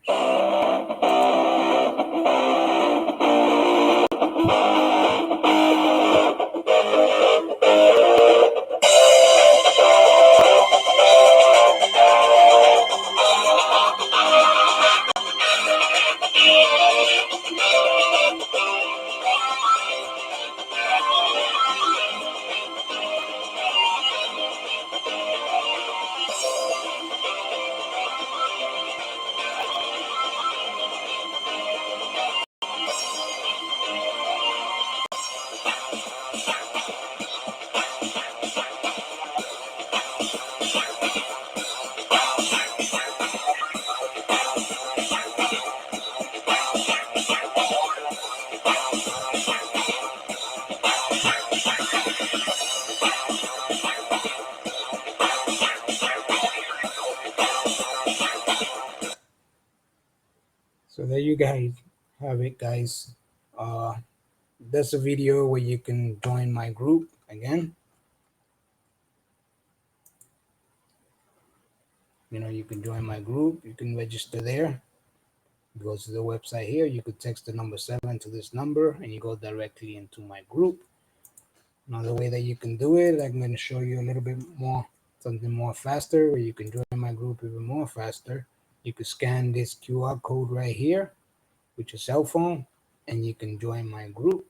So there you guys have it, guys. Uh, that's a video where you can join my group again. You can join my group. You can register there. Go to the website here. You could text the number 7 to this number, and you go directly into my group. Another way that you can do it, I'm going to show you a little bit more, something more faster, where you can join my group even more faster. You could scan this QR code right here with your cell phone, and you can join my group.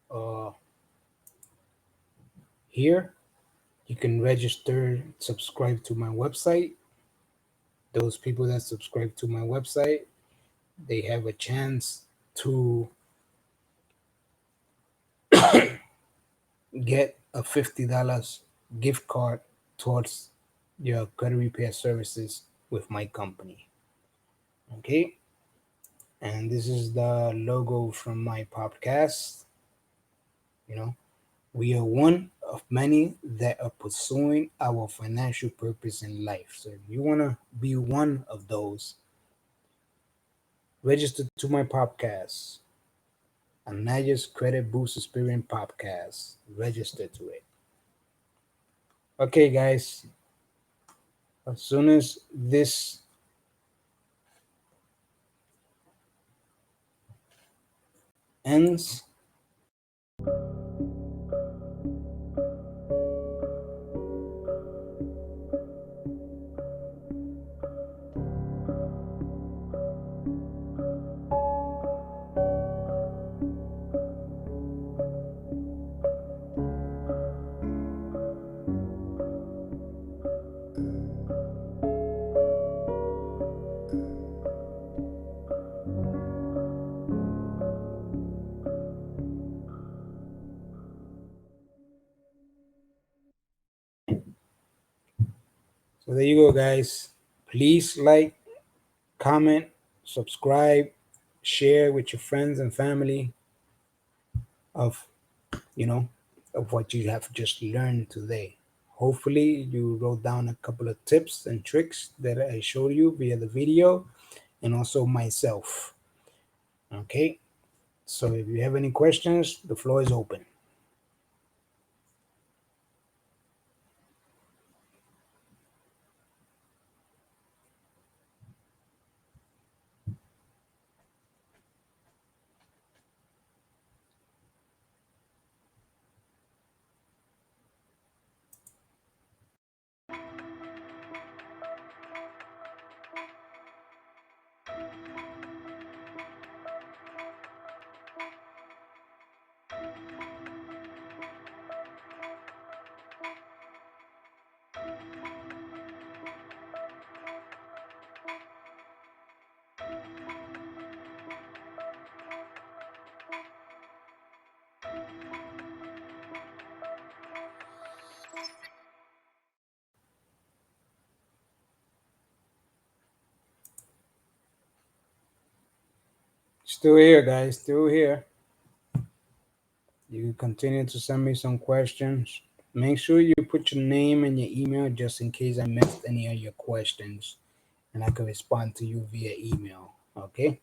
Uh, Here, you can register, subscribe to my website. Those people that subscribe to my website, they have a chance to get a $50 gift card towards your credit repair services with my company. Okay? And this is the logo from my podcast. You know, we are one of many that are pursuing our financial purpose in life. So if you want to be one of those, register to my podcast, Anaya's Credit Boost Experience podcast. Register to it. Okay, guys. As soon as this ends, so there you go, guys. Please like, comment, subscribe, share with your friends and family of you know of what you have just learned today. Hopefully, you wrote down a couple of tips and tricks that I showed you via the video and also myself. Okay, so if you have any questions, the floor is open. Still here, guys. Still here. You can continue to send me some questions. Make sure you put your name and your email just in case I missed any of your questions and I can respond to you via email. Okay?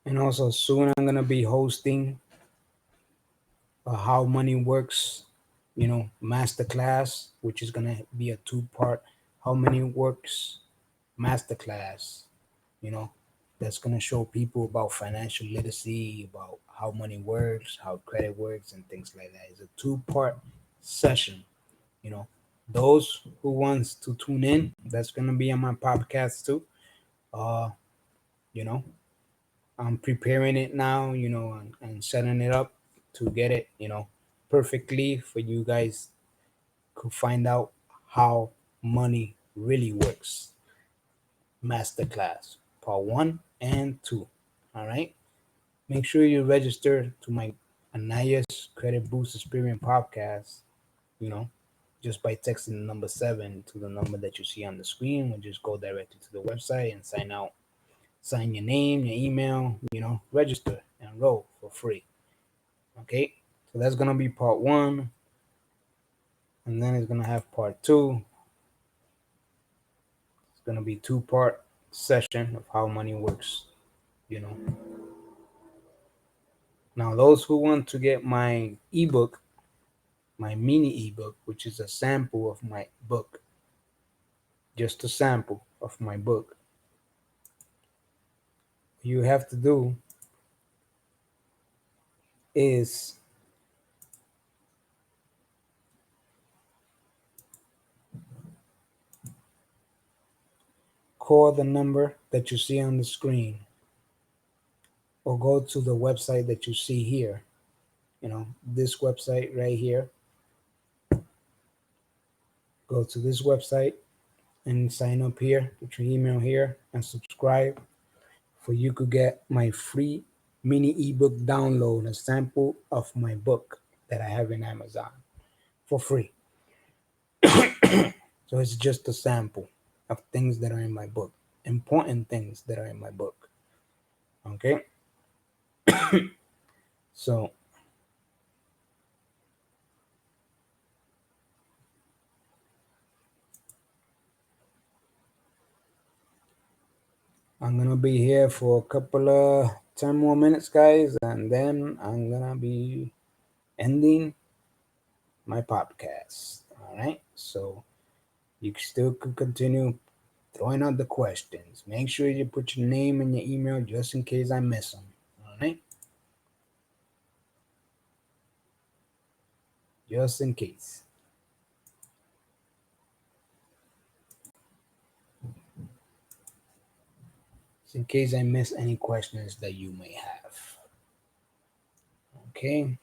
And also, soon I'm going to be hosting a How Money Works, masterclass, which is going to be a two-part How Money Works masterclass, you know, that's going to show people about financial literacy, about how money works, how credit works, and things like that. It's a two-part session, you know. Those who wants to tune in, that's going to be on my podcast too. Uh, you know, I'm preparing it now, and setting it up to get it, perfectly for you guys to find out how money really works. Masterclass, part one and two. All right. Make sure you register to my Anaya's Credit Boost Experience podcast, you know, just by texting the number 7 to the number that you see on the screen, or just go directly to the website and sign out. Sign your name, your email, register and enroll for free. Okay. So that's going to be part one. And then it's going to have part two. It's going to be two-part session of how money works, you know. Now, those who want to get my ebook, my mini ebook, which is a sample of my book, just a sample of my book, you have to do is call the number that you see on the screen or go to the website that you see here. This website right here. Go to this website and sign up here, put your email here, and subscribe for you could get my free mini ebook download, a sample of my book that I have in Amazon for free. So it's just a sample of things that are in my book, important things that are in my book. Okay? So I'm gonna be here for a couple of 10 more minutes, guys, and then I'm gonna be ending my podcast. All right. So you still could continue throwing out the questions. Make sure you put your name and your email just in case I miss them. All right. Just in case. Just in case I miss any questions that you may have. Okay.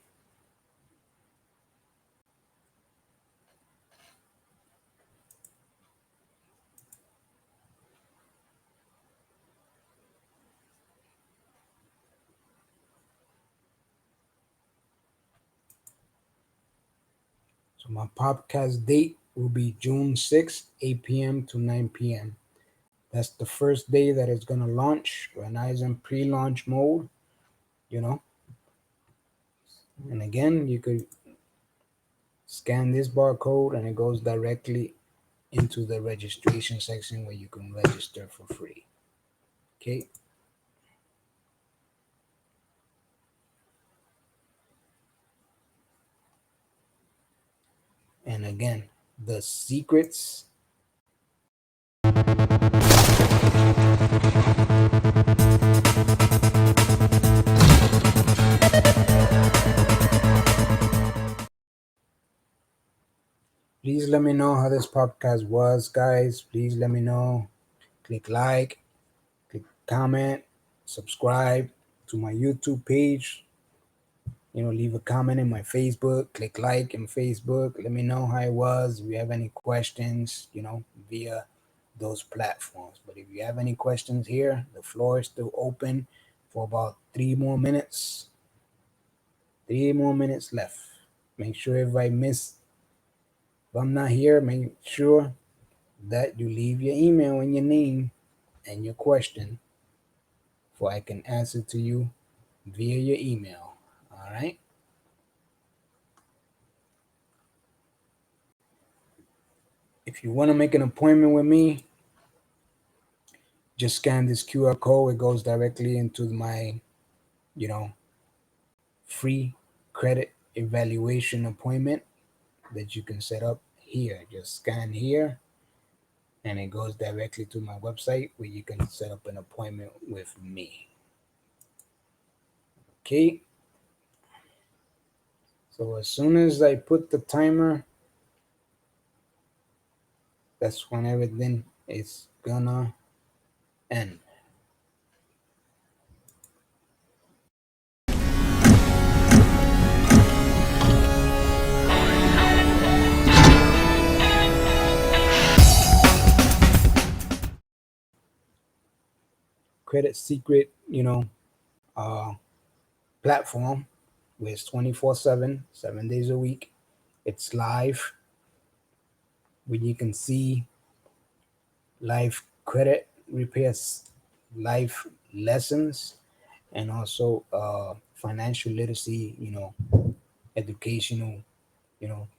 So my podcast date will be June 6th, 8 p.m. to 9 p.m. That's the first day that it's gonna launch. Right now it's in pre-launch mode, you know. And again, you could scan this barcode and it goes directly into the registration section where you can register for free. Okay. And again, the secrets. Please let me know how this podcast was, guys. Please let me know. Click like, click comment, subscribe to my YouTube page. Leave a comment in my Facebook, click like in Facebook. Let me know how it was. If you have any questions, via those platforms. But if you have any questions here, the floor is still open for about 3 more minutes. 3 more minutes left. Make sure if I'm not here, make sure that you leave your email and your name and your question for I can answer to you via your email. All right. If you want to make an appointment with me, just scan this QR code. It goes directly into my, you know, free credit evaluation appointment that you can set up here. Just scan here and it goes directly to my website where you can set up an appointment with me. Okay. So as soon as I put the timer, that's when everything is gonna end. Credit Secret, uh, platform where it's 24/7, 7 days a week. It's live where you can see live credit repairs, live lessons, and also financial literacy, educational,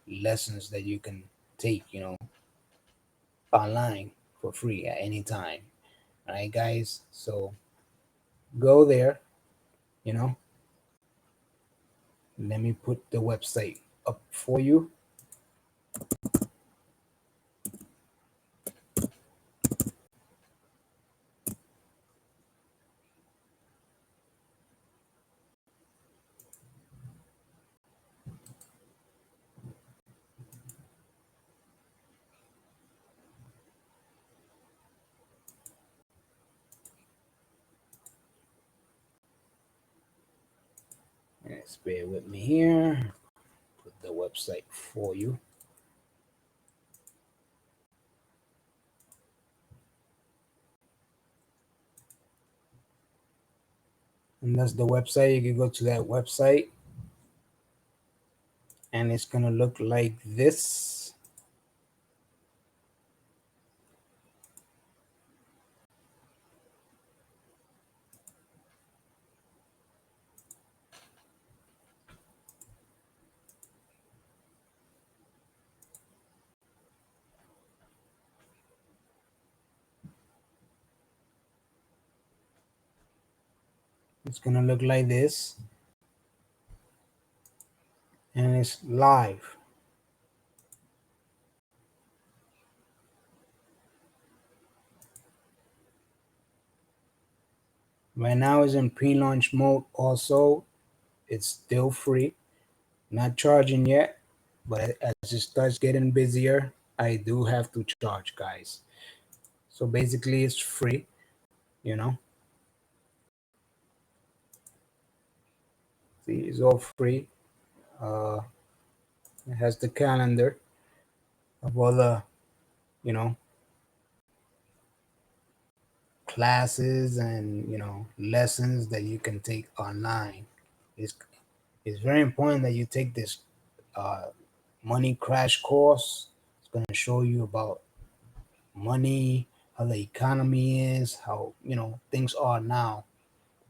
lessons that you can take, online for free at any time. All right, guys. So go there, you know, let me put the website up for you. Just bear with me here. Put the website for you. And that's the website. You can go to that website and it's gonna look like this. It's gonna look like this, and it's live. Right now it's in pre-launch mode. Also, it's still free, not charging yet, but as it starts getting busier, I do have to charge, guys. So basically it's free, you know. See, it's all free. It has the calendar of all the, you know, classes and, you know, lessons that you can take online. It's very important that you take this money crash course. It's going to show you about money, how the economy is, how, you know, things are now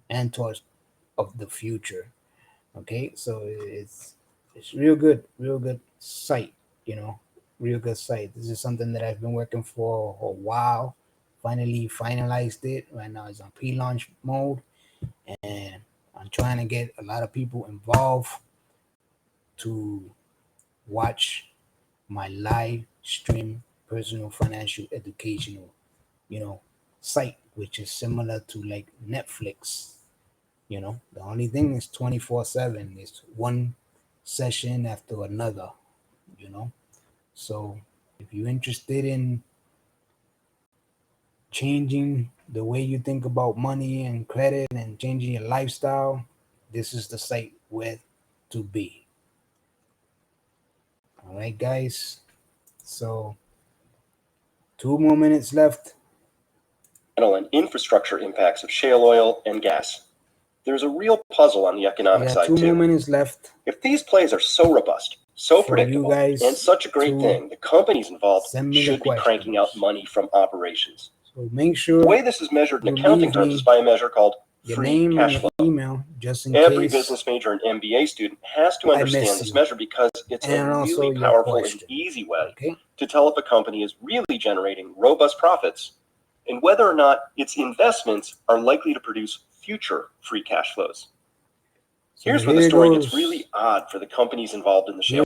and towards of the future. Okay, so it's real good site, you know, real good site. This is something that I've been working for a while. Finally finalized it. Right now it's on pre-launch mode, and I'm trying to get a lot of people involved to watch my live stream personal financial educational, you know, site, which is similar to like Netflix. You know, the only thing is 24/7. It's one session after another, you know. So if you're interested in changing the way you think about money and credit and changing your lifestyle, this is the site where to be. All right, guys. So 2 more minutes left. And infrastructure impacts of shale oil and gas. There's a real puzzle on the economic side, too. 2 more minutes left. If these plays are so robust, so predictable, and such a great thing, the companies involved should be cranking out money from operations. So make sure the way this is measured in accounting terms is by a measure called free cash flow. Email, just in Every case business major and MBA student has to understand this measure because it's a really powerful and easy way to tell if a company is really generating robust profits and whether or not its investments are likely to produce future free cash flows. Here's where the story gets really odd for the companies involved in the shale.